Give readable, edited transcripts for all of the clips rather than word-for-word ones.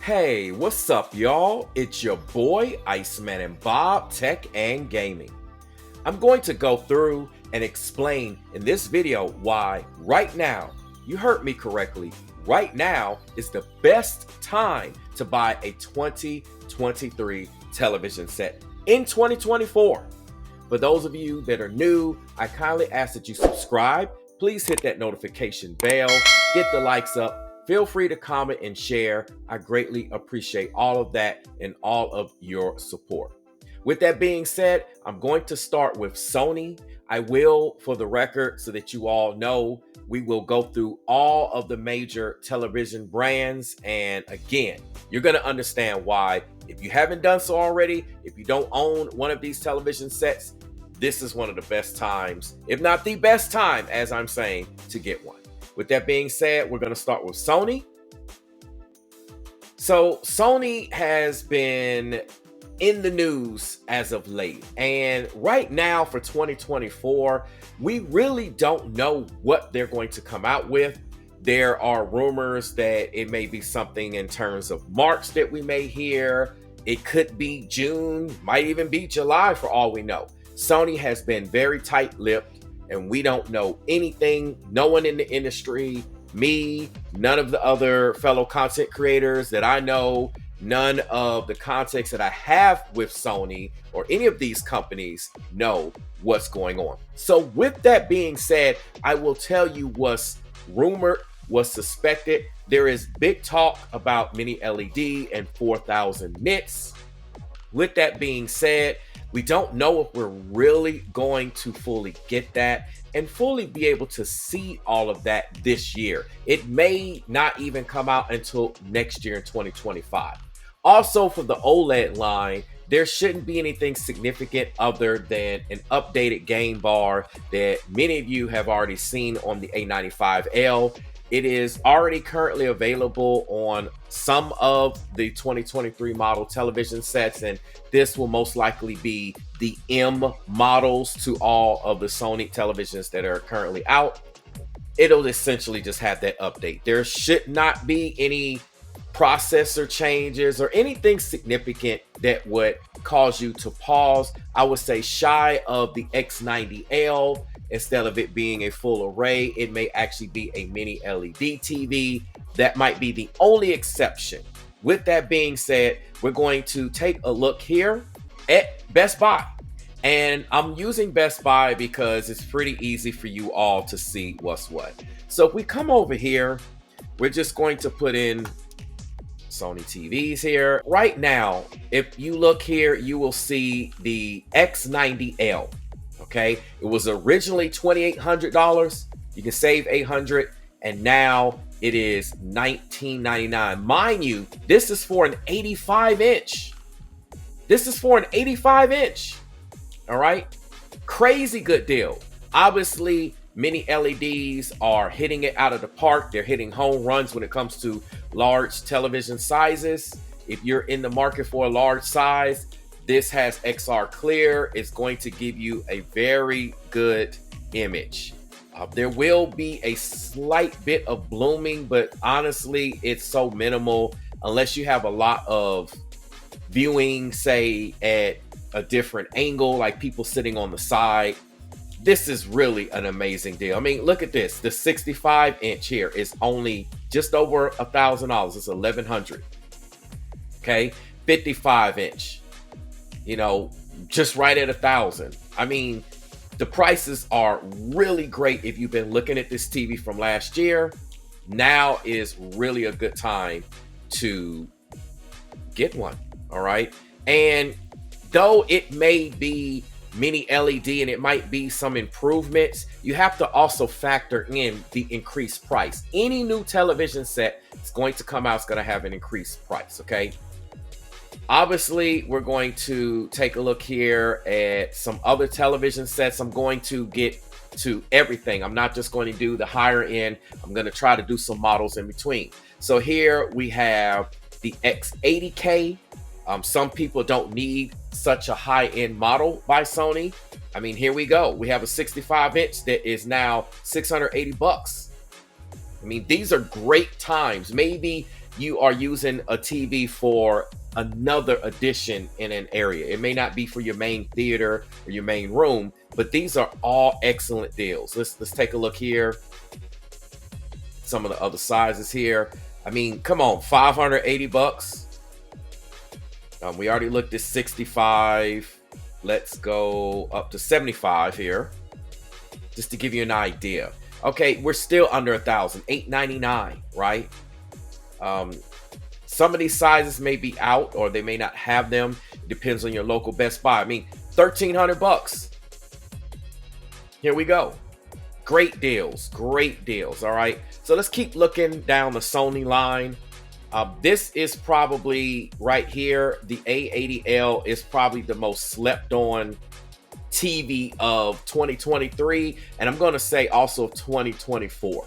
Hey, what's up, y'all? It's your boy, Iceman and Bob, Tech and Gaming. I'm going to go through and explain in this video why right now, you heard me correctly, right now is the best time to buy a 2023 television set in 2024. For those of you that are new, I kindly ask that you subscribe. Please hit that notification bell, get the likes up. Feel free to comment and share. I greatly appreciate all of that and all of your support. With that being said, I'm going to start with Sony. I will, for the record, so that you all know, we will go through all of the major television brands. And again, you're going to understand why. If you haven't done so already, if you don't own one of these television sets, this is one of the best times, if not the best time, as I'm saying, to get one. With that being said, we're going to start with Sony. So Sony has been in the news as of late. And right now for 2024, we really don't know what they're going to come out with. There are rumors that it may be something in terms of March that we may hear. It could be June, might even be July for all we know. Sony has been very tight-lipped. And we don't know anything. No one in the industry, me, none of the other fellow content creators that I know, none of the contacts that I have with Sony or any of these companies know what's going on. So with that being said, I will tell you what's rumored, what's suspected. There is big talk about mini LED and 4,000 nits. With that being said, we don't know if we're really going to fully get that and fully be able to see all of that this year. It may not even come out until next year in 2025. Also, for the OLED line, there shouldn't be anything significant other than an updated game bar that many of you have already seen on the A95L. It is already currently available on some of the 2023 model television sets, and this will most likely be the M models to all of the Sony televisions that are currently out. It'll essentially just have that update. There should not be any processor changes or anything significant that would cause you to pause. I would say shy of the X90L. Instead of it being a full array, it may actually be a mini LED TV. That might be the only exception. With that being said, we're going to take a look here at Best Buy. And I'm using Best Buy because it's pretty easy for you all to see what's what. So if we come over here, we're just going to put in Sony TVs here. Right now, if you look here, you will see the X90L. Okay, it was originally $2,800. You can save $800, and now it is $19.99. Mind you, this is for an 85-inch. This is for an 85-inch. All right, crazy good deal. Obviously, mini LEDs are hitting it out of the park. They're hitting home runs when it comes to large television sizes. If you're in the market for a large size, this has XR clear. It's going to give you a very good image. There will be a slight bit of blooming, but honestly, it's so minimal unless you have a lot of viewing, say, at a different angle, like people sitting on the side. This is really an amazing deal. I mean, look at this. The 65-inch here is only just over $1,000. It's $1,100. Okay, 55-inch. You know, just right at $1,000. I mean, the prices are really great. If you've been looking at this TV from last year, now is really a good time to get one. All right. And though it may be mini LED and it might be some improvements, you have to also factor in the increased price. Any new television set that's going to come out is going to have an increased price. Okay. Obviously, we're going to take a look here at some other television sets. I'm going to get to everything. I'm not just going to do the higher end. I'm going to try to do some models in between. So here we have the X80K. Some people don't need such a high-end model by Sony. I mean, here we go. We have a 65-inch that is now $680. I mean, these are great times. Maybe you are using a TV for another addition in an area. It may not be for your main theater or your main room, but these are all excellent deals. Let's take a look here. Some of the other sizes here. I mean, come on, 580 bucks. We already looked at 65. Let's go up to 75 here, just to give you an idea. Okay, we're still under $1,000, $899, right? Some of these sizes may be out, or they may not have them. It depends on your local Best Buy. I mean, 1,300 bucks. Here we go. Great deals, great deals. All right, so let's keep looking down the Sony line. This is probably right here. The A80L is probably the most slept on TV of 2023, and I'm going to say also 2024,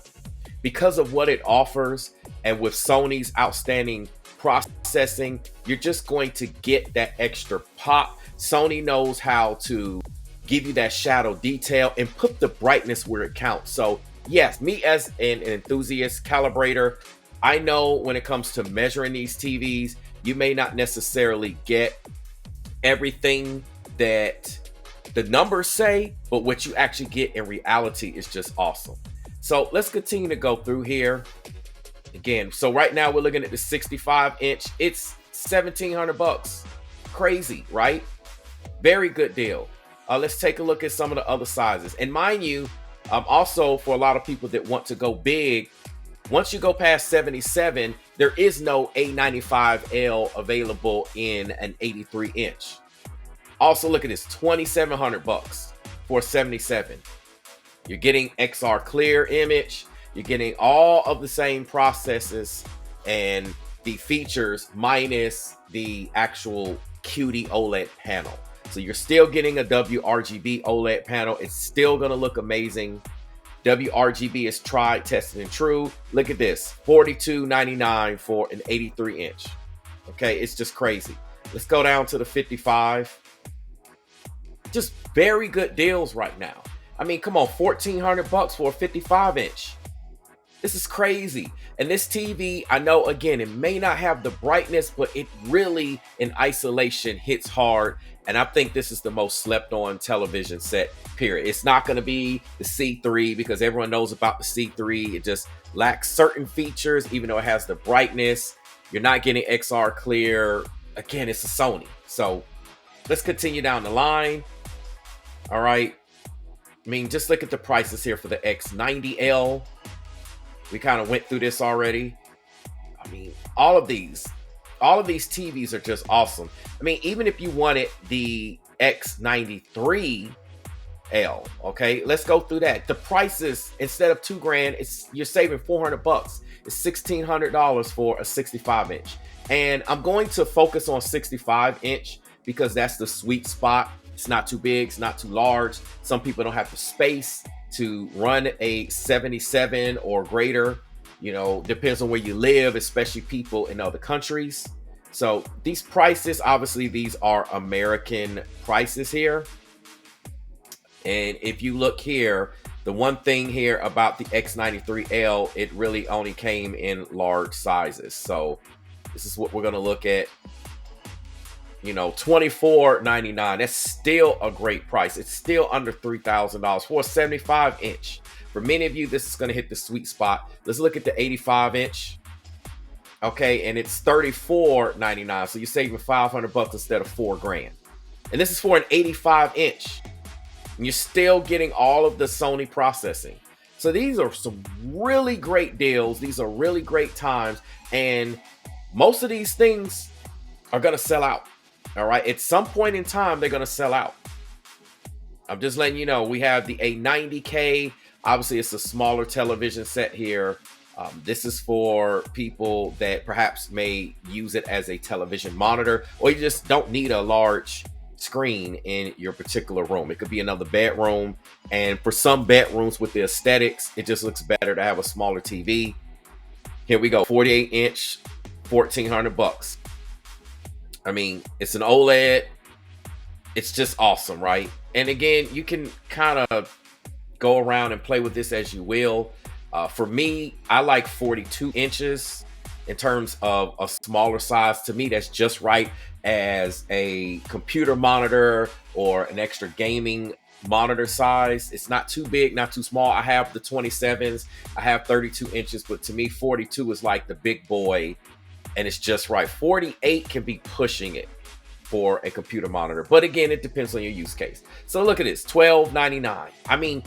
because of what it offers. And with Sony's outstanding processing, you're just going to get that extra pop. Sony knows how to give you that shadow detail and put the brightness where it counts. So yes, me as an enthusiast calibrator, I know when it comes to measuring these TVs, you may not necessarily get everything that the numbers say, but what you actually get in reality is just awesome. So let's continue to go through here. Again, so right now we're looking at the 65-inch. It's 1,700 bucks. Crazy, right? Very good deal. Let's take a look at some of the other sizes. And mind you, also for a lot of people that want to go big, once you go past 77, there is no A95L available in an 83-inch. Also, look at this, 2,700 bucks for 77. You're getting XR clear image. You're getting all of the same processes and the features minus the actual QD OLED panel. So you're still getting a WRGB OLED panel. It's still going to look amazing. WRGB is tried, tested, and true. Look at this, $42.99 for an 83-inch. Okay, it's just crazy. Let's go down to the 55. Just very good deals right now. I mean, come on, 1,400 bucks for a 55-inch. This is crazy. And this TV, I know, again, it may not have the brightness, but it really, in isolation, hits hard. And I think this is the most slept on television set, period. It's not going to be the C3 because everyone knows about the C3. It just lacks certain features, even though it has the brightness. You're not getting XR clear. Again, it's a Sony. So let's continue down the line. All right. I mean, just look at the prices here for the X90L. We kind of went through this already. I mean, all of these TVs are just awesome. I mean, even if you wanted the X93L, okay, let's go through that. The prices, instead of $2,000, you're saving 400 bucks. It's $1,600 for a 65-inch. And I'm going to focus on 65-inch because that's the sweet spot. It's not too big, it's not too large. Some people don't have the space to run a 77 or greater. You know, depends on where you live, especially people in other countries. So these prices, obviously these are American prices here. And if you look here, the one thing here about the X93L, it really only came in large sizes. So this is what we're going to look at. You know, $24.99. That's still a great price. It's still under $3,000 for a 75-inch. For many of you, this is going to hit the sweet spot. Let's look at the 85-inch. Okay, and it's $34.99. So you're saving 500 bucks instead of $4,000. And this is for an 85-inch. And you're still getting all of the Sony processing. So these are some really great deals. These are really great times. And most of these things are going to sell out. All right, at some point in time, they're going to sell out. I'm just letting you know, we have the A90K. Obviously, it's a smaller television set here. This is for people that perhaps may use it as a television monitor, or you just don't need a large screen in your particular room. It could be another bedroom. And for some bedrooms with the aesthetics, it just looks better to have a smaller TV. Here we go, 48-inch, 1,400 bucks. I mean, it's an OLED. It's just awesome, right? And again, you can kind of go around and play with this as you will. For me, I like 42 inches. in terms of a smaller size. To me, that's just right as a computer monitor or an extra gaming monitor size. It's not too big, not too small. I have the 27s, I have 32 inches, but to me, 42 is like the big boy, and it's just right. 48 can be pushing it for a computer monitor, but again, it depends on your use case. So look at this, $12.99. I mean,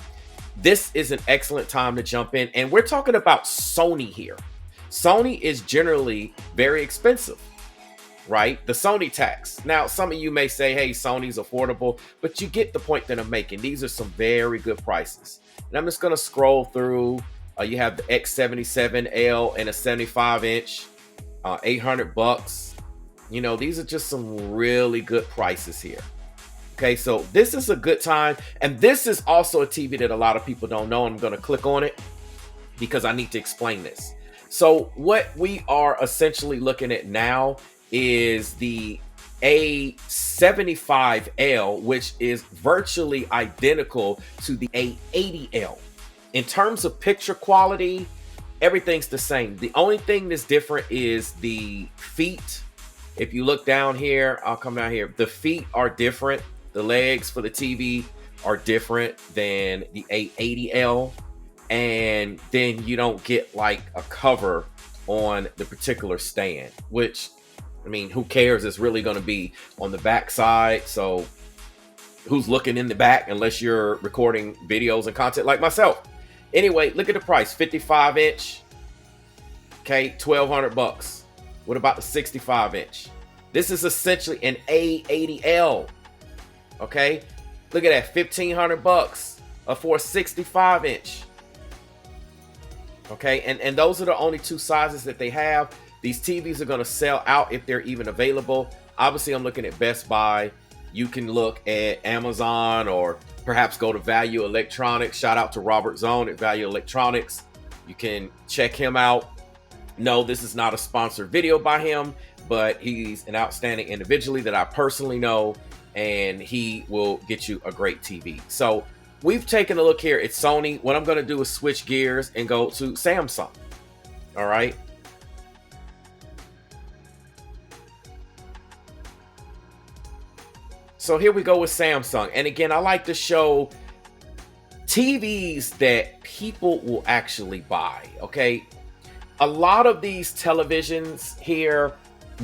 this is an excellent time to jump in, and we're talking about Sony here. Sony is generally very expensive, right? The Sony tax. Now, some of you may say, hey, Sony's affordable, but you get the point that I'm making. These are some very good prices. And I'm just going to scroll through. You have the X77L and a 75-inch, $800. You know, these are just some really good prices here. Okay, so this is a good time. And this is also a TV that a lot of people don't know. I'm going to click on it because I need to explain this. So what we are essentially looking at now is the A75L, which is virtually identical to the A80L. In terms of picture quality, everything's the same. The only thing that's different is the feet. If you look down here, I'll come down here. The feet are different. The legs for the TV are different than the A80L. And then you don't get like a cover on the particular stand, which, I mean, who cares? It's really going to be on the back side. So who's looking in the back unless you're recording videos and content like myself? Anyway, look at the price, 55-inch. Okay, $1,200. What about the 65-inch? This is essentially an A80L. Okay, look at that, $1,500 for a 65-inch. Okay, and those are the only two sizes that they have. These TVs are going to sell out if they're even available. Obviously, I'm looking at Best Buy. You can look at Amazon or perhaps go to Value Electronics. Shout out to Robert Zone at Value Electronics. You can check him out. No, this is not a sponsored video by him, but he's an outstanding individual that I personally know, and he will get you a great TV. So we've taken a look here at Sony. What I'm going to do is switch gears and go to Samsung. All right. So here we go with Samsung. And again, I like to show TVs that people will actually buy. Okay. A lot of these televisions here,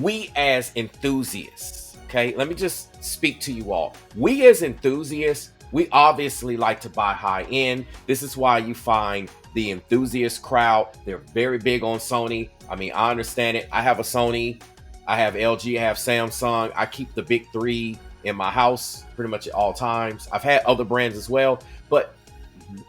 we as enthusiasts, okay, let me just speak to you all. We as enthusiasts, we obviously like to buy high end. This is why you find the enthusiast crowd. They're very big on Sony. I mean, I understand it. I have a Sony, I have LG, I have Samsung. I keep the big three in my house pretty much at all times. I've had other brands as well, but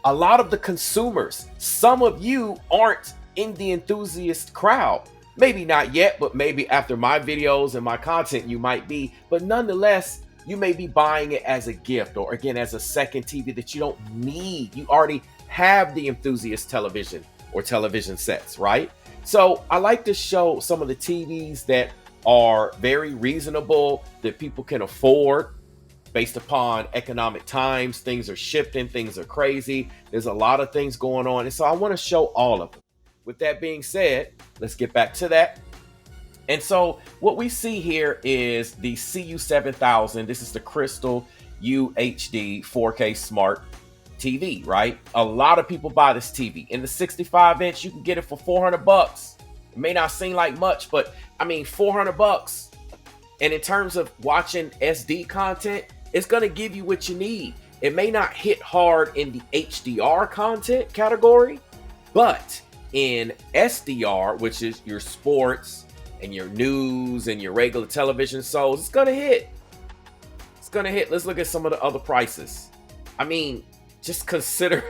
a lot of the consumers, some of you aren't in the enthusiast crowd. Maybe not yet, but maybe after my videos and my content, you might be. But nonetheless, you may be buying it as a gift or again, as a second TV that you don't need. You already have the enthusiast television or television sets, right? So I like to show some of the TVs that are very reasonable, that people can afford based upon economic times. Things are shifting, things are crazy. There's a lot of things going on. And so I want to show all of them. With that being said, let's get back to that. And so what we see here is the CU7000. This is the Crystal UHD 4K Smart TV, right? A lot of people buy this TV. In the 65-inch, you can get it for $400. It may not seem like much, but I mean, $400. And in terms of watching SD content, it's going to give you what you need. It may not hit hard in the HDR content category, but in SDR, which is your sports and your news and your regular television shows, it's gonna hit. It's gonna hit. Let's look at some of the other prices. I mean, just consider,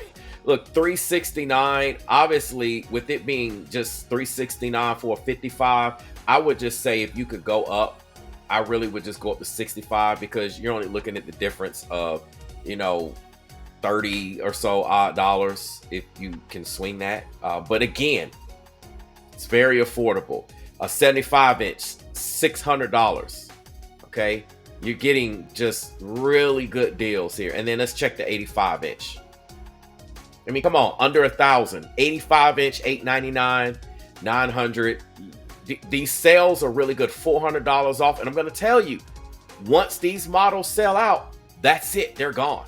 look, $369. Obviously, with it being just $369 for a 55, I would just say if you could go up, I really would just go up to 65 because you're only looking at the difference of, you know, 30 or so odd dollars if you can swing that. But again, it's very affordable. A 75-inch, $600. Okay, you're getting just really good deals here. And then let's check the 85-inch. I mean, come on, under $1,000. 85-inch, $899, $900. These sales are really good, $400 off. And I'm going to tell you, once these models sell out, that's it. They're gone.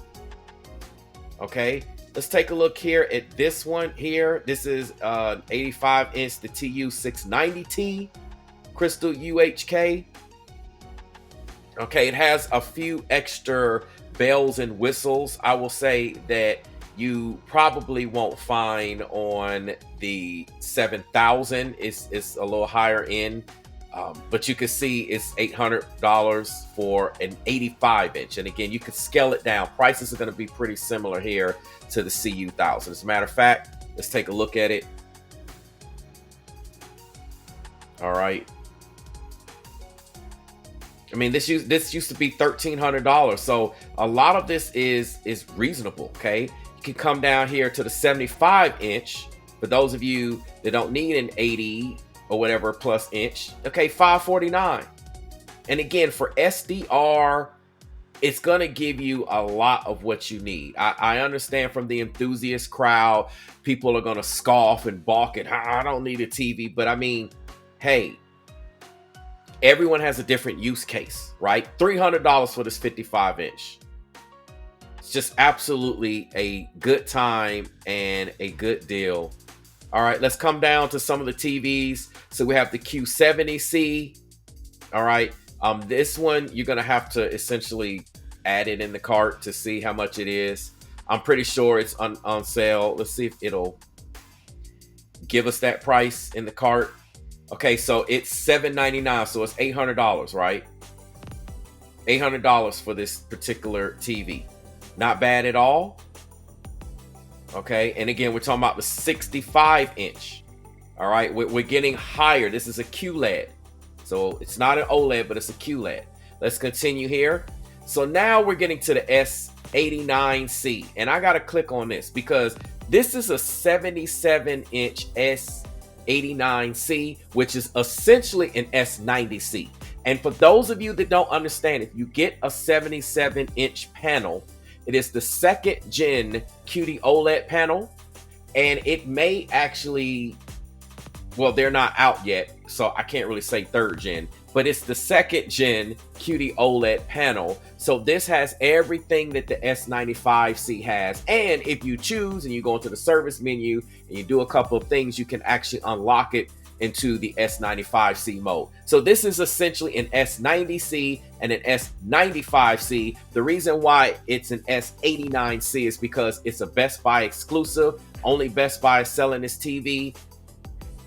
Okay. Let's take a look here at this one here. This is 85 inch, the TU690T Crystal UHK. Okay. It has a few extra bells and whistles, I will say, that you probably won't find on the 7000. It's a little higher end, but you can see it's $800 for an 85 inch. And again, you can scale it down. Prices are going to be pretty similar here to the CU1000. As a matter of fact, let's take a look at it. All right. I mean, this used to be $1,300, so a lot of this is reasonable. Okay, you can come down here to the 75 inch for those of you that don't need an 80 or whatever plus inch. Okay, $549. And again, for SDR, it's gonna give you a lot of what you need. I understand from the enthusiast crowd, people are gonna scoff and balk at, I don't need a TV, but I mean, hey. Everyone has a different use case, right? $300 for this 55 inch. It's just absolutely a good time and a good deal. All right, let's come down to some of the TVs. So we have the Q70C. All right, this one, you're gonna have to essentially add it in the cart to see how much it is. I'm pretty sure it's on sale. Let's see if it'll give us that price in the cart. Okay, so it's $799, so it's $800, right? $800 for this particular TV. Not bad at all. Okay, and again, we're talking about the 65 inch. All right, we're getting higher. This is a QLED. So it's not an OLED, but it's a QLED. Let's continue here. So now we're getting to the S89C. And I got to click on this because this is a 77 inch S89C, which is essentially an S90C. And for those of you that don't understand, if you get a 77 inch panel, it is the second gen QD OLED panel. And it may actually, well, they're not out yet, so I can't really say third gen, but it's the second gen QD OLED panel. So this has everything that the S95C has. And if you choose and you go into the service menu and you do a couple of things, you can actually unlock it into the S95C mode. So this is essentially an S90C and an S95C. The reason why it's an S89C is because it's a Best Buy exclusive. Only Best Buy is selling this TV.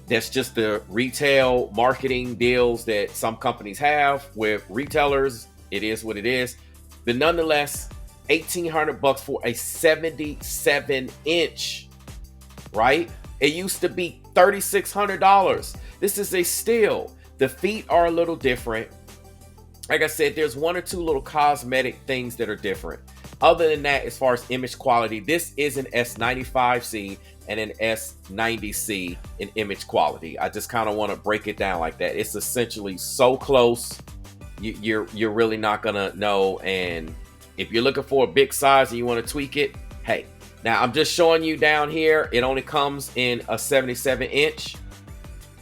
That's just the retail marketing deals that some companies have with retailers. It is what it is. But nonetheless, $1,800 for a 77 inch, right? It used to be $3,600. This is a steal. The feet are a little different. Like I said, there's one or two little cosmetic things that are different. Other than that, as far as image quality, this is an S95C and an S90C in image quality. I just kind of want to break it down like that. It's essentially so close, you're really not gonna know. And if you're looking for a big size and you want to tweak it, hey. Now I'm just showing you down here, it only comes in a 77 inch,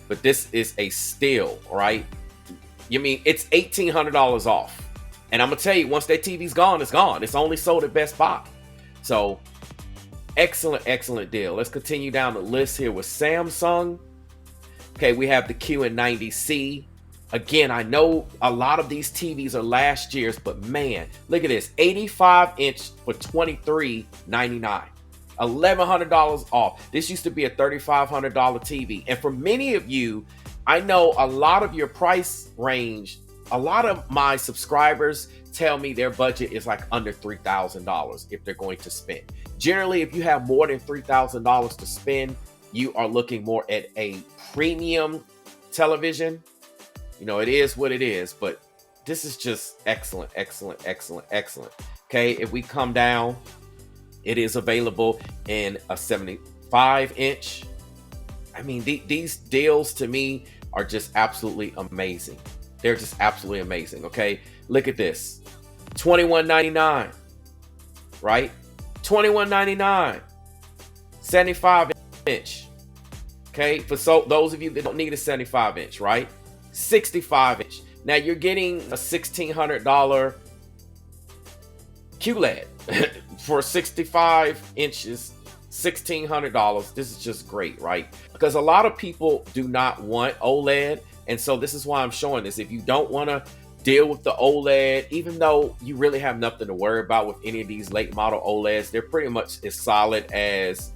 but this is a steal, right? You mean it's $1,800 off. And I'm gonna tell you, once that TV's gone, it's gone. It's only sold at Best Buy. So excellent, excellent deal. Let's continue down the list here with Samsung. Okay, we have the Q90C. Again, I know a lot of these TVs are last year's, but man, look at this. 85 inch for $2,399. $1,100 off. This used to be a $3,500 TV. And for many of you, I know a lot of your price range, a lot of my subscribers tell me their budget is like under $3,000 if they're going to spend. Generally, if you have more than $3,000 to spend, you are looking more at a premium television. You know, it is what it is, but this is just excellent, excellent, excellent, excellent. Okay, if we come down, it is available in a 75 inch. I mean, these deals to me are just absolutely amazing. They're just absolutely amazing. Okay, look at this, $21.99, right? $21.99, 75 inch. Okay, for those of you that don't need a 75 inch, right? 65 inch. Now you're getting a $1,600 QLED for 65 inches, $1,600. This is just great, right? Because a lot of people do not want OLED. And so this is why I'm showing this. If you don't want to deal with the OLED, even though you really have nothing to worry about with any of these late model OLEDs, they're pretty much as solid as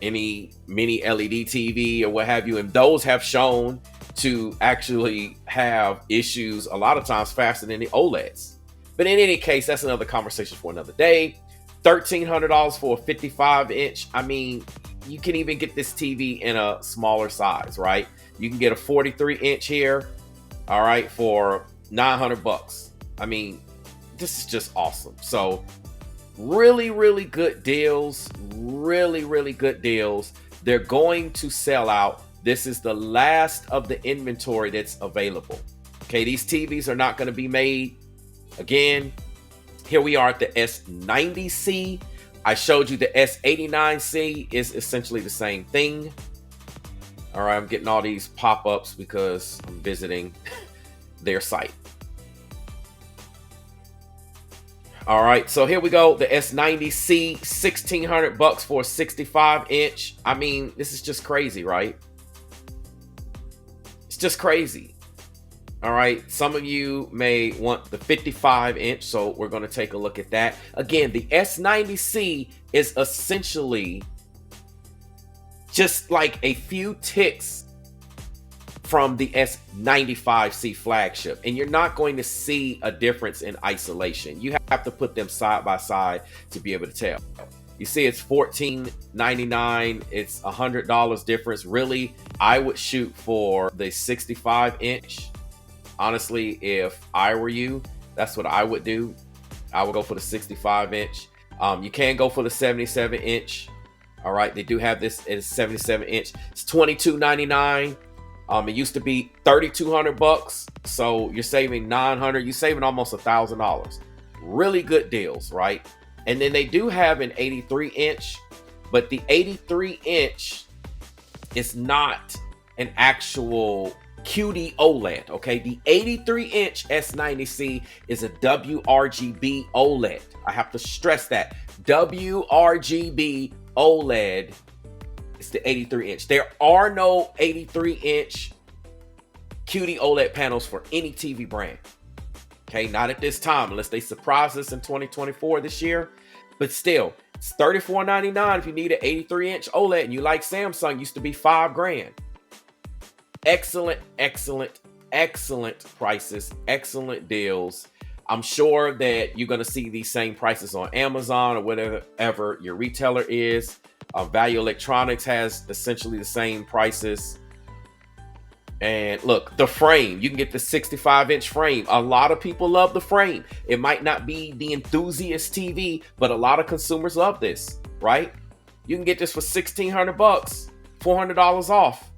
any mini LED TV or what have you. And those have shown to actually have issues a lot of times faster than the OLEDs. But in any case, that's another conversation for another day. $1,300 for a 55 inch. I mean, you can even get this TV in a smaller size, right? You can get a 43 inch here, all right, for $900. I mean, this is just awesome. So really, really good deals. Really, really good deals. They're going to sell out. This is the last of the inventory that's available. Okay, these TVs are not going to be made again. Here we are at the S90C. I showed you the S89C is essentially the same thing. All right, I'm getting all these pop-ups because I'm visiting their site. All right, so here we go. The S90C, $1,600 for a 65 inch. I mean, this is just crazy, right? It's just crazy. All right, some of you may want the 55 inch, so we're going to take a look at that. Again, the S90C is essentially just like a few ticks from the S95C flagship, and you're not going to see a difference in isolation. You have to put them side by side to be able to tell. You see it's $14.99. It's $100 difference. Really, I would shoot for the 65 inch. Honestly, if I were you, that's what I would do. I would go for the 65 inch. You can go for the 77 inch. All right, they do have this as 77 inch. It's $22.99. It used to be $3,200, so you're saving $900. You're saving almost $1,000. Really good deals, right? And then they do have an 83 inch, but the 83 inch is not an actual QD OLED. Okay, the 83 inch S90C is a WRGB OLED. I have to stress that WRGB OLED. It's the 83 inch. There are no 83 inch QD OLED panels for any TV brand. Okay, not at this time, unless they surprise us in 2024 this year. But still, it's $34.99 if you need an 83 inch OLED, and you like Samsung, used to be $5,000. Excellent, excellent, excellent prices, excellent deals. I'm sure that you're going to see these same prices on Amazon or whatever your retailer is. Value Electronics has essentially the same prices. And look, the frame, you can get the 65 inch frame. A lot of people love the frame. It might not be the enthusiast TV, but a lot of consumers love this, right? You can get this for $1,600, $400 off,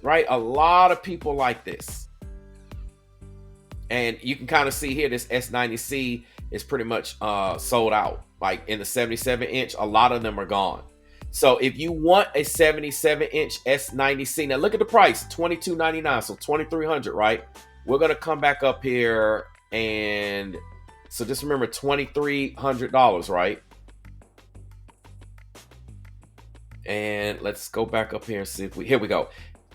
right? A lot of people like this. And you can kind of see here, this S90C is pretty much sold out. Like in the 77 inch, a lot of them are gone. So if you want a 77 inch S90C, now look at the price, $22.99, so $2,300, right? We're gonna come back up here, and so just remember $2,300, right? And let's go back up here and see if here we go.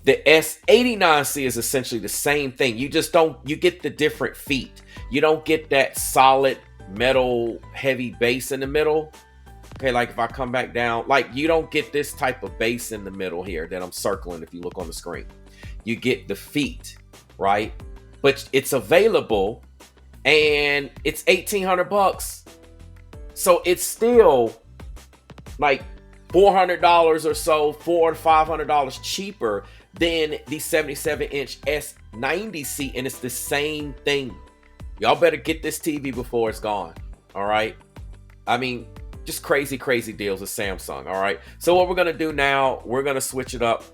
The S89C is essentially the same thing. You just you get the different feet. You don't get that solid metal heavy base in the middle. Okay, like if I come back down, like you don't get this type of base in the middle here that I'm circling if you look on the screen. You get the feet, right? But it's available and it's $1,800. So it's still like $400 or so, $400 to $500 cheaper than the 77 inch S90C, and it's the same thing. Y'all better get this TV before it's gone. All right. I mean, just crazy, crazy deals with Samsung. All right. So what we're going to do now, we're going to switch it up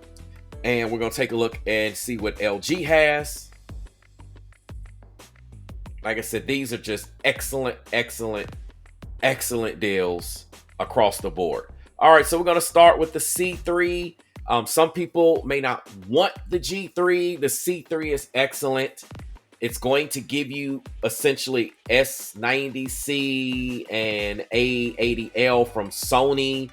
and we're going to take a look and see what LG has. Like I said, these are just excellent, excellent, excellent deals across the board. All right. So we're going to start with the C3. Some people may not want the G3. The C3 is excellent. It's going to give you essentially S90C and A80L from Sony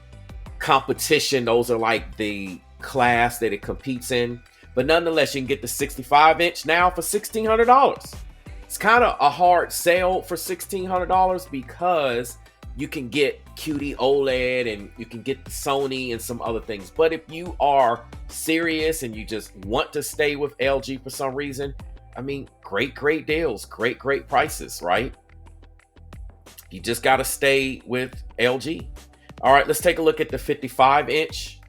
competition. Those are like the class that it competes in. But nonetheless, you can get the 65-inch now for $1,600. It's kind of a hard sell for $1,600 because you can get QD OLED and you can get the Sony and some other things. But if you are serious and you just want to stay with LG for some reason, I mean, great deals, great prices, right? You just got to stay with LG. All right, let's take a look at the 55-inch.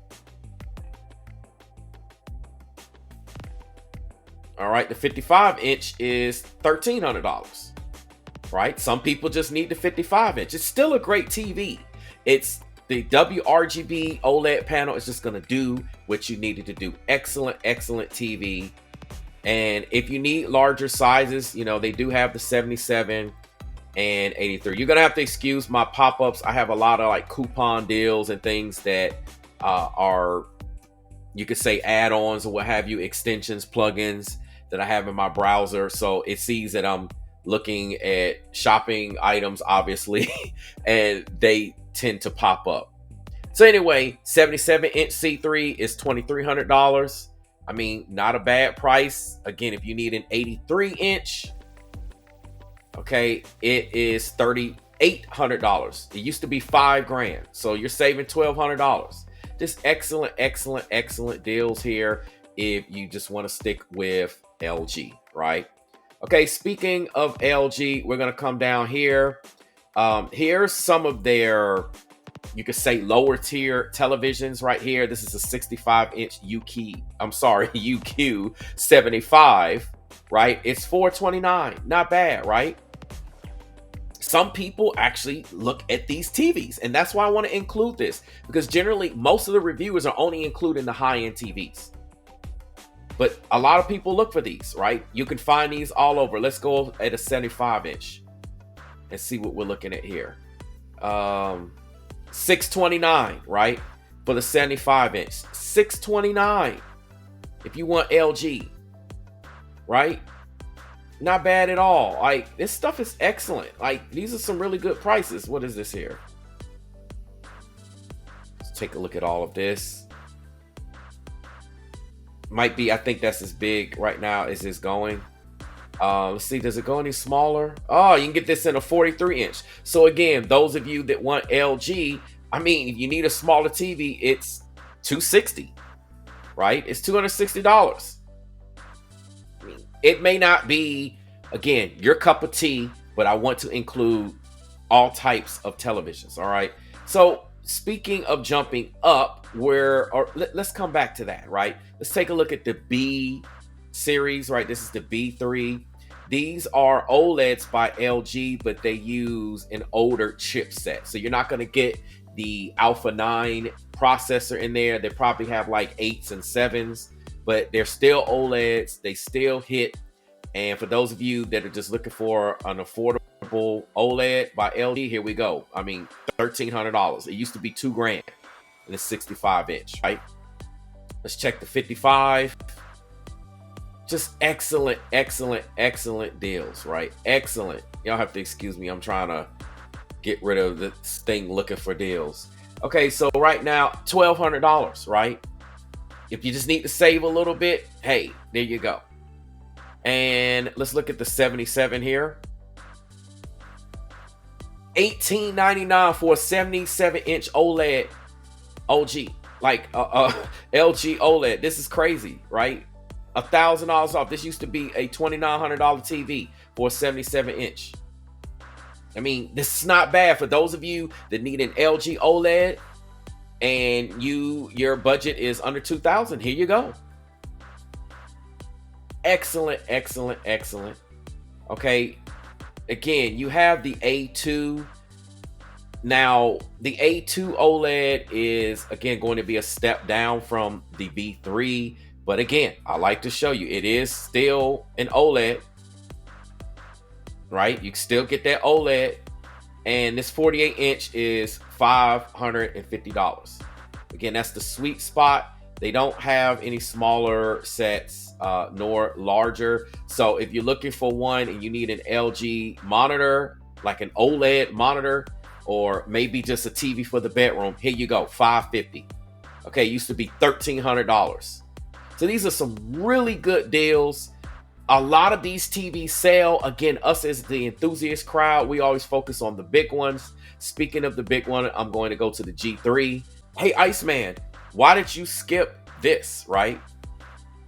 All right, the 55-inch is $1,300, right? Some people just need the 55-inch. It's still a great TV. It's the WRGB OLED panel is just going to do what you needed to do. Excellent TV. And if you need larger sizes, you know, they do have the 77 and 83. You're going to have to excuse my pop-ups. I have a lot of like coupon deals and things that are, you could say, add-ons or what have you, extensions, plugins that I have in my browser. So it sees that I'm looking at shopping items, obviously, and they tend to pop up. So anyway, 77-inch C3 is $2,300. I mean, not a bad price. Again, if you need an 83-inch, okay, it is $3,800. It used to be $5,000, so you're saving $1,200. Just excellent deals here if you just want to stick with LG, right? Okay, speaking of LG, we're going to come down here. Here's some of their, you could say, lower tier televisions right here. This is a 65-inch UQ 75, right? It's $429. Not bad, right? Some people actually look at these TVs, and that's why I want to include this, because generally most of the reviewers are only including the high-end TVs. But a lot of people look for these, right? You can find these all over. Let's go at a 75-inch and see what we're looking at here. $629, right? For the 75-inch. $629 if you want LG, right? Not bad at all. Like, this stuff is excellent. Like, these are some really good prices. What is this here? Let's take a look at all of this. Might be, I think that's as big right now as it's going. Let's see, does it go any smaller? Oh, you can get this in a 43-inch. So again, those of you that want LG, I mean, if you need a smaller TV, it's $260, right? It's $260. I mean, it may not be, again, your cup of tea, but I want to include all types of televisions, all right? So speaking of jumping up, let's come back to that, right? Let's take a look at the B series, right? This is the B3. These are OLEDs by LG, but they use an older chipset. So you're not going to get the Alpha 9 processor in there. They probably have like 8s and 7s, but they're still OLEDs. They still hit. And for those of you that are just looking for an affordable OLED by LG, here we go. I mean, $1,300. It used to be $2,000 in the 65-inch, right? Let's check the 55. Just excellent deals, right? Excellent. Y'all have to excuse me. I'm trying to get rid of this thing looking for deals. Okay, so right now, $1,200, right? If you just need to save a little bit, hey, there you go. And let's look at the 77 here. $1,899 for a 77-inch OLED LG. Like LG OLED. This is crazy, right? $1,000 off. This used to be a $2,900 TV for a 77-inch. I mean, this is not bad for those of you that need an LG OLED and your budget is under $2,000. Here you go. Excellent. Okay, again, you have the A2. Now, the A2 OLED is, again, going to be a step down from the B3. But again, I like to show you, it is still an OLED, right? You can still get that OLED. And this 48-inch is $550. Again, that's the sweet spot. They don't have any smaller sets nor larger. So if you're looking for one and you need an LG monitor, like an OLED monitor, or maybe just a TV for the bedroom, here you go, $550. Okay, it used to be $1,300. So these are some really good deals. A lot of these TVs sell. Again, us as the enthusiast crowd, we always focus on the big ones. Speaking of the big one, I'm going to go to the G3. Hey, Iceman, why did you skip this, right?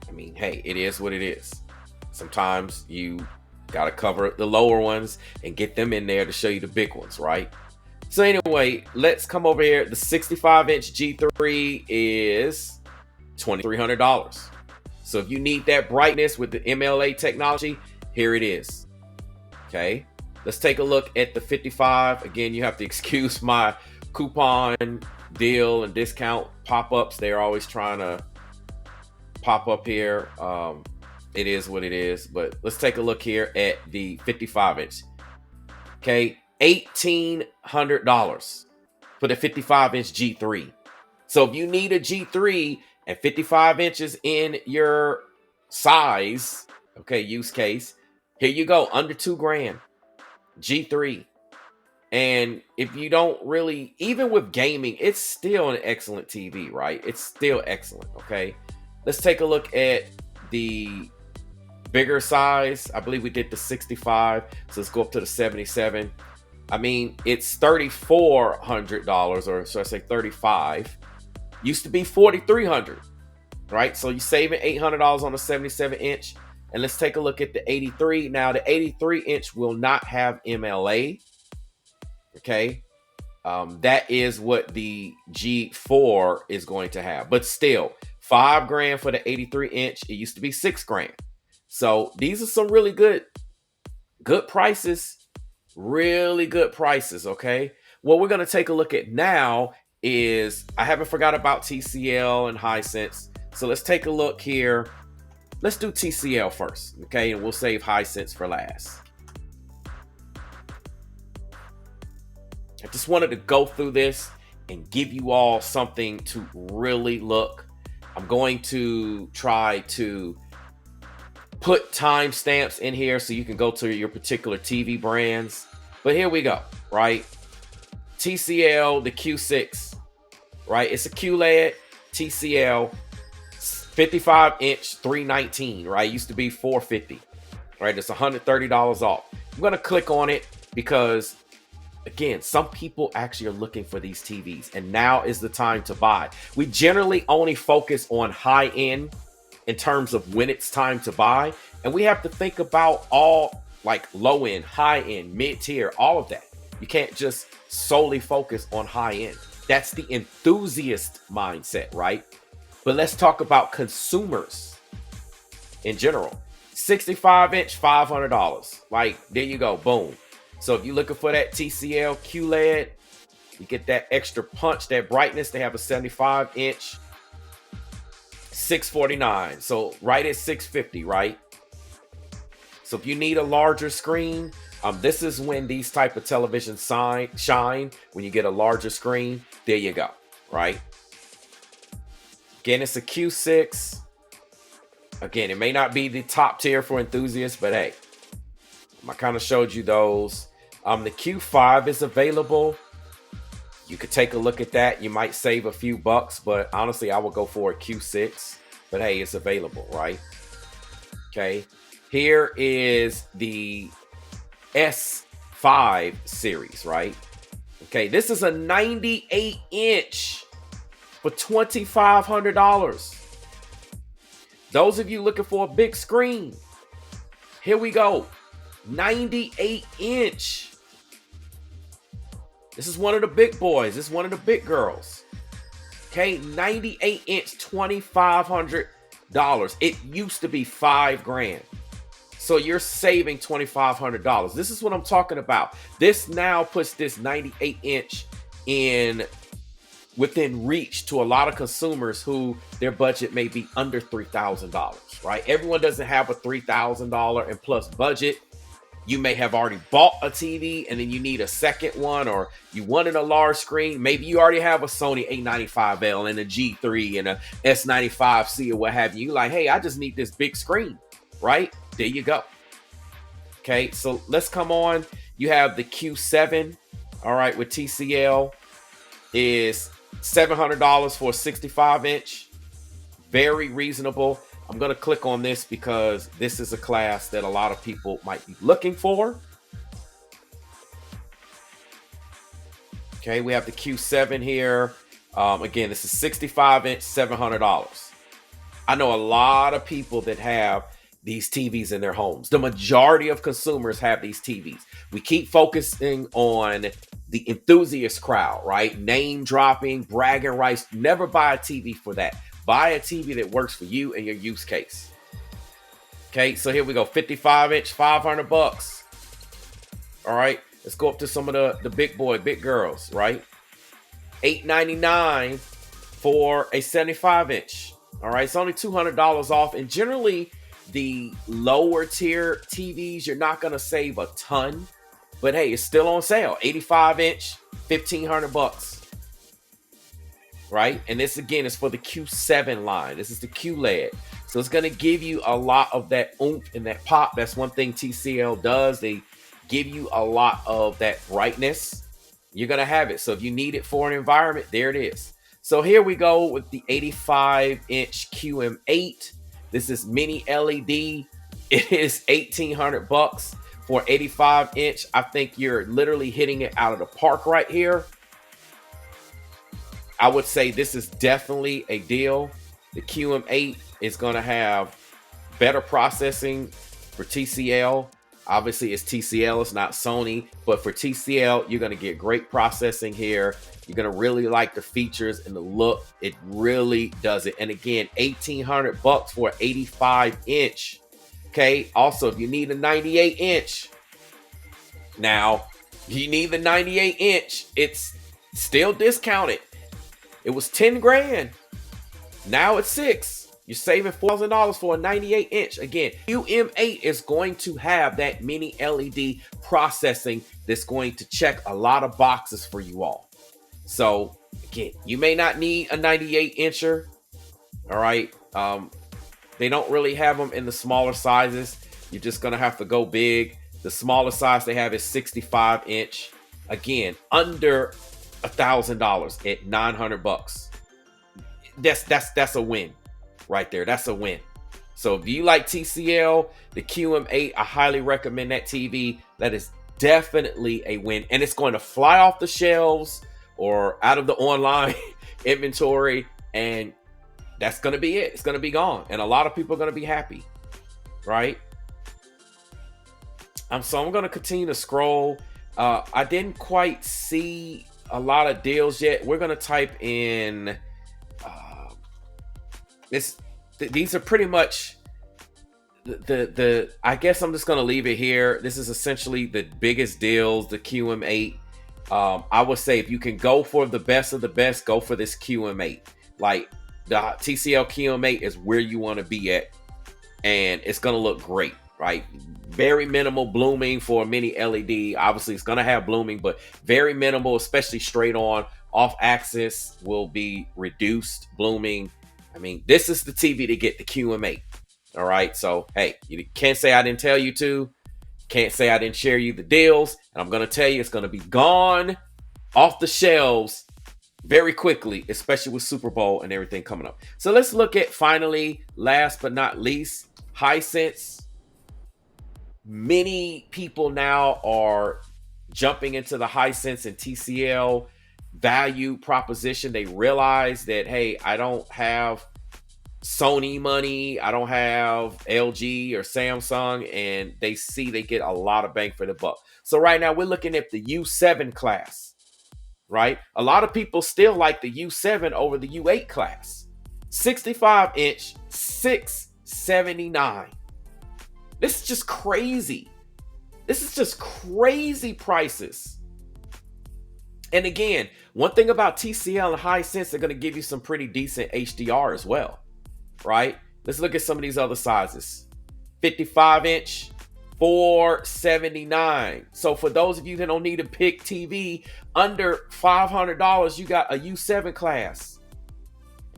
I mean, hey, it is what it is. Sometimes you got to cover the lower ones and get them in there to show you the big ones, right? So anyway, let's come over here. The 65-inch G3 is $2,300. So if you need that brightness with the MLA technology, here it is. Okay, let's take a look at the 55. Again, you have to excuse my coupon deal and discount pop-ups. They're always trying to pop up here. It is what it is, but let's take a look here at the 55-inch. Okay, $1,800 for the 55-inch G3. So if you need a G3 and 55 inches in your size, okay, use case, here you go, under $2,000, G3. And if you don't really, even with gaming, it's still an excellent TV, right? It's still excellent, okay? Let's take a look at the bigger size. I believe we did the 65, so let's go up to the 77. I mean, it's $3,400, or should I say 35. Used to be $4,300, right? So you're saving $800 on the 77-inch. And let's take a look at the 83. Now, the 83-inch will not have MLA, okay? That is what the G4 is going to have. But still, $5,000 for the 83-inch. It used to be $6,000. So these are some really good prices. Really good prices, okay? What we're going to take a look at now is, I haven't forgot about TCL and Hisense. So let's take a look here. Let's do TCL first, okay? And we'll save Hisense for last. I just wanted to go through this and give you all something to really look. I'm going to try to put timestamps in here so you can go to your particular TV brands. But here we go, right? TCL, the Q6, right? It's a QLED TCL 55-inch, $319, right? It used to be $450, right? It's $130 off. I'm going to click on it because, again, some people actually are looking for these TVs, and now is the time to buy. We generally only focus on high end in terms of when it's time to buy, and we have to think about all like low end, high end, mid tier, all of that. You can't just solely focus on high end. That's the enthusiast mindset, right? But let's talk about consumers in general. 65-inch, $500. Like, there you go, boom. So if you're looking for that TCL QLED, you get that extra punch, that brightness. They have a 75-inch, $649. So right at $650, right? So if you need a larger screen, this is when these type of televisions shine, when you get a larger screen. There you go, right? Again, it's a Q6. Again, it may not be the top tier for enthusiasts, but hey, I kind of showed you those. The Q5 is available. You could take a look at that. You might save a few bucks, but honestly, I would go for a Q6. But hey, it's available, right? Okay. Here is the S5 series, right? Okay, this is a 98-inch for $2,500. Those of you looking for a big screen, here we go. 98-inch. This is one of the big boys. This is one of the big girls. Okay, 98-inch, $2,500. It used to be $5,000. So you're saving $2,500. This is what I'm talking about. This now puts this 98-inch in within reach to a lot of consumers who their budget may be under $3,000, right? Everyone doesn't have a $3,000 and plus budget. You may have already bought a TV and then you need a second one, or you wanted a large screen. Maybe you already have a Sony A95L and a G3 and a S95C or what have you. You're like, hey, I just need this big screen, right? There you go. Okay, so let's come on. You have the Q7, all right, with TCL is $700 for a 65-inch. Very reasonable. I'm going to click on this because this is a class that a lot of people might be looking for. Okay, we have the Q7 here. Again, this is 65-inch, $700. I know a lot of people that have these TVs in their homes. The majority of consumers have these TVs. We keep focusing on the enthusiast crowd, right? Name dropping, bragging rights. Never buy a TV for that. Buy a TV that works for you and your use case. Okay, so here we go. 55-inch, $500. All right, let's go up to some of the big girls, right? $899 for a 75-inch. All right, it's only $200 off. And generally, the lower tier TVs, you're not going to save a ton. But hey, it's still on sale. 85-inch, $1,500. Right? And this, again, is for the Q7 line. This is the QLED. So it's going to give you a lot of that oomph and that pop. That's one thing TCL does. They give you a lot of that brightness. You're going to have it. So if you need it for an environment, there it is. So here we go with the 85-inch QM8. This is mini LED. It is $1,800 for 85-inch. I think you're literally hitting it out of the park right here. I would say this is definitely a deal. The QM8 is going to have better processing for TCL. Obviously, it's TCL, it's not Sony. But for TCL, you're going to get great processing here. You're going to really like the features and the look. It really does it. And again, $1,800 for an 85-inch. Okay, also, if you need a 98-inch, now, you need the 98-inch, it's still discounted. It was 10 grand. Now it's $6,000. You're saving $4,000 for a 98-inch. Again, QM8 is going to have that mini LED processing that's going to check a lot of boxes for you all. So again, you may not need a 98-incher. All right. They don't really have them in the smaller sizes. You're just going to have to go big. The smallest size they have is 65-inch. Again, under $1,000 at $900. That's a win right there. That's a win. So if you like TCL, the QM8, I highly recommend that TV. That is definitely a win, and it's going to fly off the shelves or out of the online inventory, and that's going to be it. It's going to be gone, and a lot of people are going to be happy, right? So I'm going to continue to scroll. I didn't quite see a lot of deals yet. We're going to type in these are pretty much the I guess I'm just going to leave it here. This is essentially the biggest deals, the QM8. I would say if you can go for the best of the best, go for this QM8. Like the TCL QM8 is where you want to be at, and it's going to look great, right? Very minimal blooming for a mini LED. Obviously, it's going to have blooming, but very minimal, especially straight on. Off axis will be reduced blooming. I mean, this is the TV to get the QM8. All right. So, hey, you can't say I didn't tell you to. Can't say I didn't share you the deals. And I'm going to tell you, it's going to be gone off the shelves very quickly, especially with Super Bowl and everything coming up. So let's look at, finally, last but not least, Hisense. Many people now are jumping into the Hisense and TCL value proposition. They realize that, hey, I don't have Sony money, I don't have LG or Samsung, and they see they get a lot of bang for the buck. So right now we're looking at the U7 class, right? A lot of people still like the U7 over the U8 class. 65-inch, $679. This is just crazy. This is just crazy prices. And again, one thing about TCL and Hisense, they're going to give you some pretty decent HDR as well, right? Let's look at some of these other sizes. 55-inch, $479. So for those of you that don't need a big TV under $500, you got a U7 class.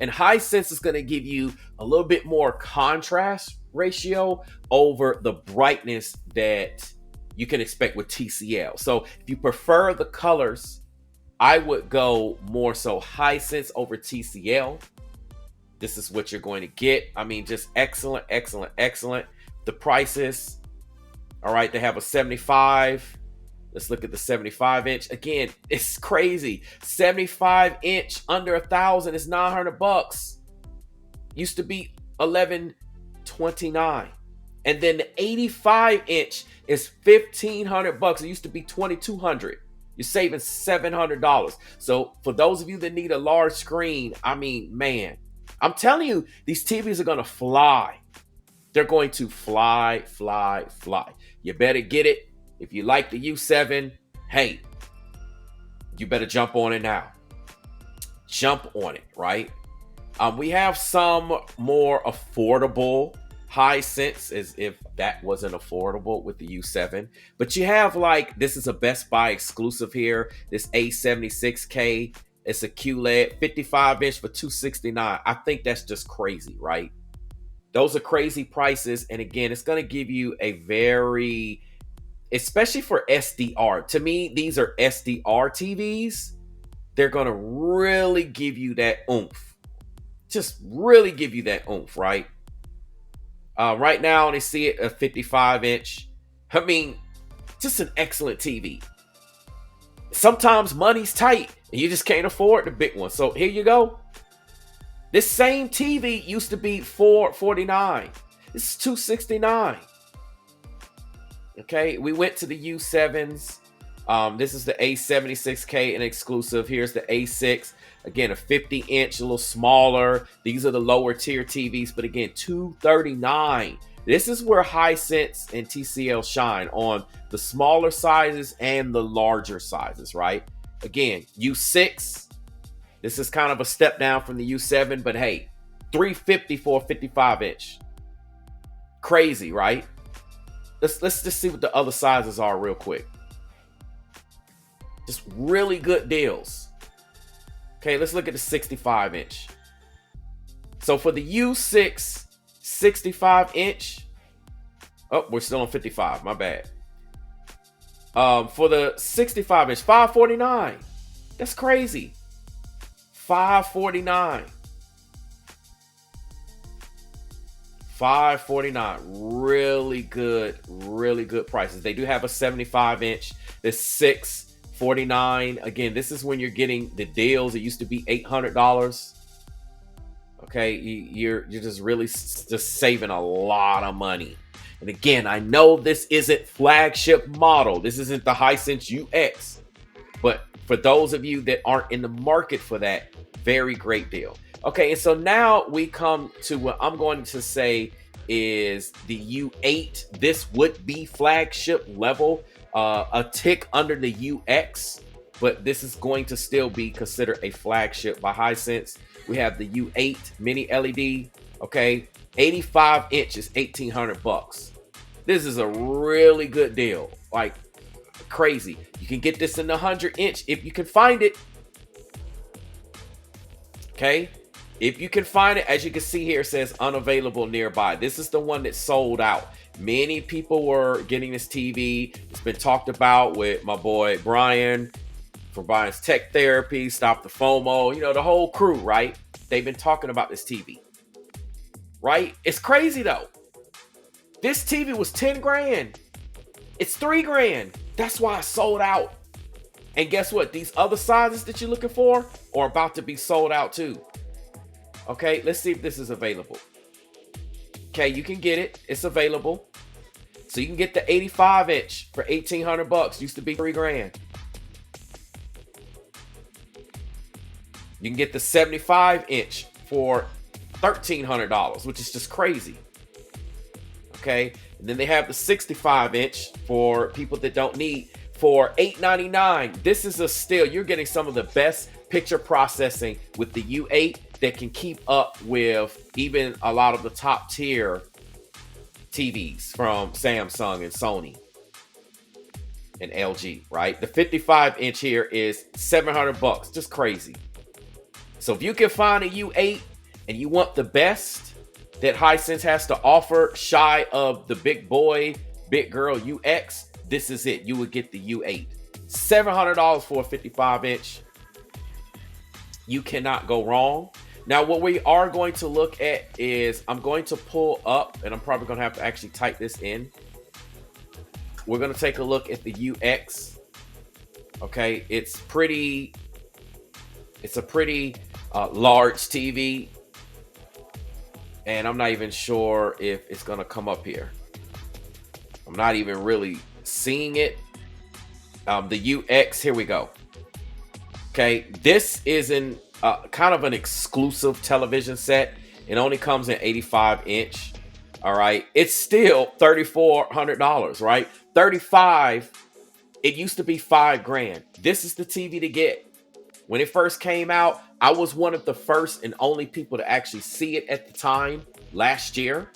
And Hisense is going to give you a little bit more contrast ratio over the brightness that you can expect with TCL. So if you prefer the colors, I would go more so Hisense over TCL. This is what you're going to get. I mean, just excellent, excellent, excellent. The prices, all right, they have a 75. Let's look at the 75-inch. Again, it's crazy. 75-inch under $1,000 is $900. Used to be $1,129. And then the 85-inch is $1,500. It used to be $2,200. You're saving $700. So for those of you that need a large screen, I mean, man, I'm telling you, these TVs are going to fly. They're going to fly, fly, fly. You better get it. If you like the U7, hey, you better jump on it now. Jump on it, right? We have some more affordable Hisense, as if that wasn't affordable with the U7. But you have like, this is a Best Buy exclusive here. This A76K, it's a QLED, 55-inch for $269. I think that's just crazy, right? Those are crazy prices. And again, it's going to give you a very, especially for SDR. To me, these are SDR TVs. They're going to really give you that oomph. Just really give you that oomph, right? Right now, they see it a 55-inch. I mean, just an excellent TV. Sometimes money's tight and you just can't afford the big one. So here you go. This same TV used to be $449. This is $269. Okay, we went to the U7s. This is the A76K, an exclusive. Here's the A6. Again, a 50-inch, a little smaller. These are the lower tier TVs, but again, $239. This is where Hisense and TCL shine, on the smaller sizes and the larger sizes, right? Again, U6. This is kind of a step down from the U7, but hey, $350 for a 55-inch. Crazy, right? Let's just see what the other sizes are real quick. Just really good deals. Okay, let's look at the 65-inch. So for the U6 65-inch, oh, we're still on 55, my bad. For the 65-inch, $549. That's crazy. $549. $549. Really good prices. They do have a 75-inch. The $649. Again, this is when you're getting the deals. It used to be $800. Okay, you're just really just saving a lot of money. And again, I know this isn't flagship model. This isn't the Hisense UX. But for those of you that aren't in the market for that, very great deal. Okay, and so now we come to what I'm going to say is the U8. This would be flagship level, a tick under the UX, but this is going to still be considered a flagship by Hisense. We have the U8 mini LED. Okay, 85 inches, $1,800. This is a really good deal, like crazy. You can get this in the 100-inch if you can find it. Okay, if you can find it. As you can see here, it says unavailable nearby. This is the one that sold out. Many people were getting this TV. It's been talked about with my boy Brian from Brian's Tech Therapy, Stop the FOMO, you know, the whole crew, right? They've been talking about this TV, right? It's crazy though. This TV was 10 grand. It's 3 grand. That's why it sold out. And guess what? These other sizes that you're looking for are about to be sold out too. Okay, let's see if this is available. Okay, you can get it. It's available. So you can get the 85-inch for $1,800. Used to be 3 grand. You can get the 75-inch for $1,300, which is just crazy. Okay, and then they have the 65-inch for people that don't need, for $899. This is a steal. You're getting some of the best picture processing with the U8 that can keep up with even a lot of the top tier TVs from Samsung and Sony and LG, right? The 55-inch here is $700, just crazy. So if you can find a U8 and you want the best that Hisense has to offer, shy of the big boy, big girl UX, this is it. You would get the U8. $700 for a 55-inch. You cannot go wrong. Now, what we are going to look at is, I'm going to pull up, and I'm probably going to have to actually type this in. We're going to take a look at the UX. Okay, it's a pretty large TV, and I'm not even sure if it's going to come up here. I'm not even really seeing it. The UX, here we go. Okay, this is kind of an exclusive television set. It only comes in 85-inch. All right, it's still $3,400, right? 35. It used to be $5,000. This is the TV to get. When it first came out, I was one of the first and only people to actually see it at the time last year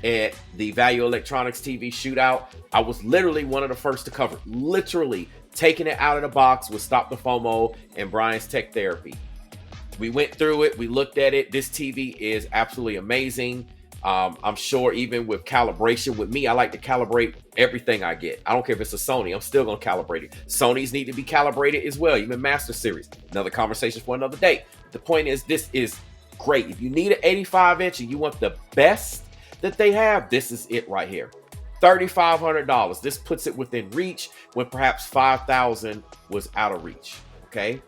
at the Value Electronics TV shootout. I was literally one of the first to cover it. Literally taking it out of the box with Stop the FOMO and Brian's Tech Therapy. We went through it. We looked at it. This TV is absolutely amazing. I'm sure even with calibration, with me, I like to calibrate everything I get. I don't care if it's a Sony. I'm still going to calibrate it. Sonys need to be calibrated as well, even Master Series. Another conversation for another day. The point is, this is great. If you need an 85-inch and you want the best that they have, this is it right here. $3,500. This puts it within reach when perhaps $5,000 was out of reach. Okay,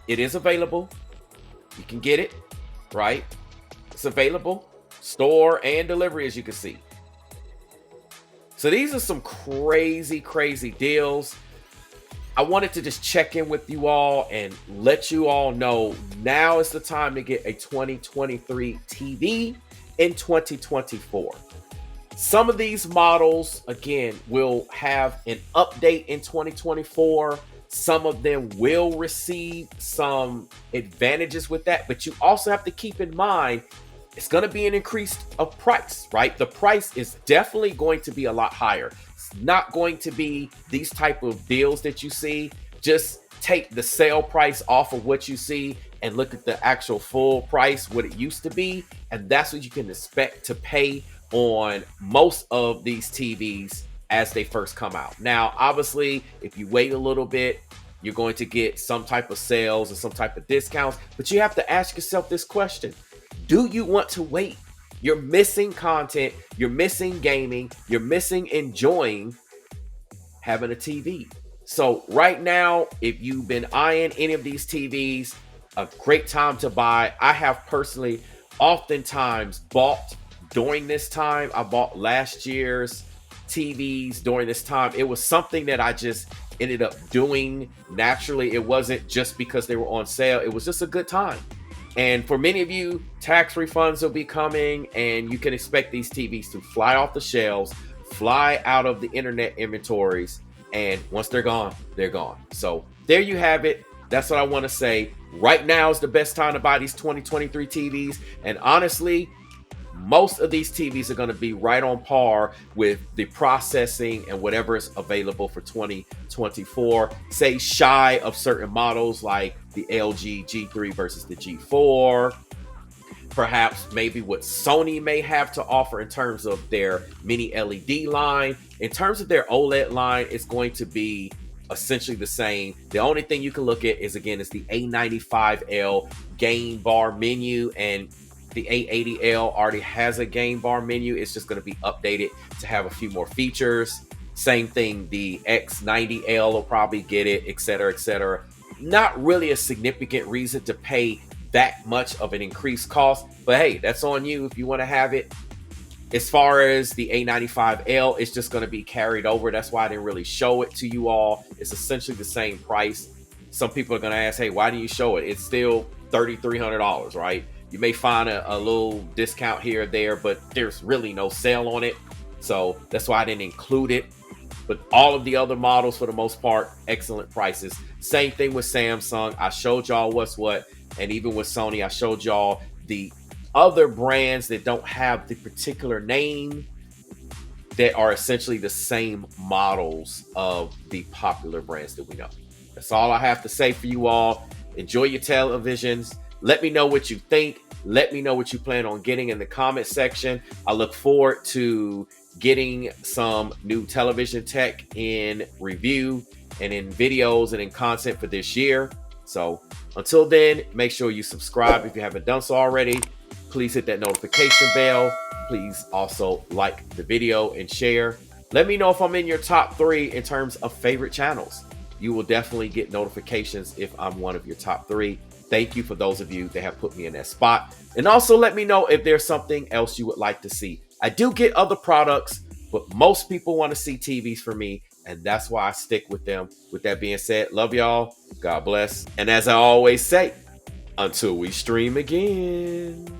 it is available. You can get it, right? It's available, store and delivery, as you can see. So these are some crazy deals. I wanted to just check in with you all and let you all know now is the time to get a 2023 TV in 2024. Some of these models, again, will have an update in 2024. Some of them will receive some advantages with that, but you also have to keep in mind it's going to be an increase of price, right? The price is definitely going to be a lot higher. It's not going to be these type of deals that you see. Just take the sale price off of what you see and look at the actual full price, what it used to be, and that's what you can expect to pay on most of these TVs as they first come out. Now, obviously, if you wait a little bit, you're going to get some type of sales and some type of discounts, but you have to ask yourself this question. Do you want to wait? You're missing content, you're missing gaming, you're missing enjoying having a TV. So right now, if you've been eyeing any of these TVs, a great time to buy. I have personally oftentimes bought during this time. I bought last year's TVs during this time. It was something that I just ended up doing naturally. It wasn't just because they were on sale. It was just a good time. And for many of you, tax refunds will be coming, and you can expect these TVs to fly off the shelves, fly out of the internet inventories, and once they're gone, they're gone. So there you have it. That's what I want to say. Right now is the best time to buy these 2023 TVs. And honestly, most of these TVs are going to be right on par with the processing and whatever is available for 2024. Say shy of certain models like the LG G3 versus the G4. Perhaps maybe what Sony may have to offer in terms of their mini LED line. In terms of their OLED line, it's going to be essentially the same. The only thing you can look at is, again, is the A95L game bar menu, and the A80L already has a game bar menu. It's just going to be updated to have a few more features. Same thing, the X90L will probably get it, etc., etc. Not really a significant reason to pay that much of an increased cost, but hey, that's on you if you want to have it. As far as the A95L, it's just going to be carried over. That's why I didn't really show it to you all. It's essentially the same price. Some people are going to ask, hey, why do you show it? It's still $3,300, right? You may find a little discount here or there, but there's really no sale on it. So that's why I didn't include it. But all of the other models, for the most part, excellent prices. Same thing with Samsung. I showed y'all what's what. And even with Sony, I showed y'all the other brands that don't have the particular name that are essentially the same models of the popular brands that we know. That's all I have to say for you all. Enjoy your televisions. Let me know what you think. Let me know what you plan on getting in the comment section. I look forward to getting some new television tech in review and in videos and in content for this year. So until then, make sure you subscribe if you haven't done so already. Please hit that notification bell. Please also like the video and share. Let me know if I'm in your top 3 in terms of favorite channels. You will definitely get notifications if I'm one of your top 3. Thank you for those of you that have put me in that spot. And also let me know if there's something else you would like to see. I do get other products, but most people want to see TVs from me, and that's why I stick with them. With that being said, love y'all. God bless. And as I always say, until we stream again.